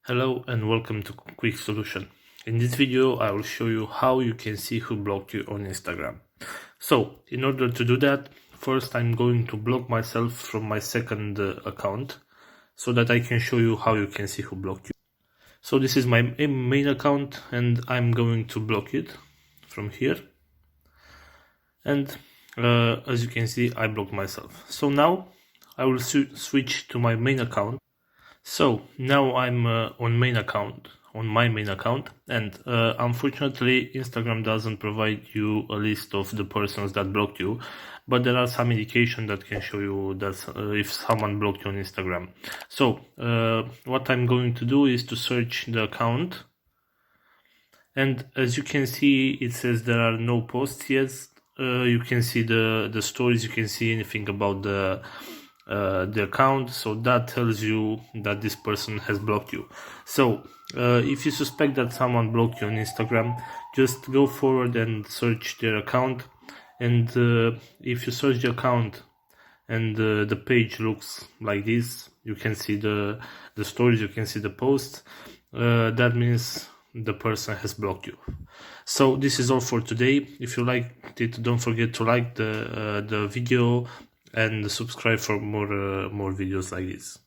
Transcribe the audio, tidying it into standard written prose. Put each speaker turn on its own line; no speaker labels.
Hello and welcome to Quick Solution. In this video I will show you how you can see who blocked you on Instagram. So in order to do that, first I'm going to block myself from my second account so that I can show you how you can see who blocked you. So this is my main account and I'm going to block it from here. And as you can see, I blocked myself. So now I will switch to my main account. So now I'm on my main account, and unfortunately Instagram doesn't provide you a list of the persons that blocked you, but there are some indication that can show you that if someone blocked you on Instagram. So what I'm going to do is to search the account, and as you can see it says there are no posts yet. You can see the stories, you can see anything about the account, so that tells you that this person has blocked you. So if you suspect that someone blocked you on Instagram, just go forward and search their account, and if you search the account and the page looks like this, you can see the stories, you can see the posts, that means the person has blocked you. So this is all for today. If you liked it, don't forget to like the video and subscribe for more videos like this.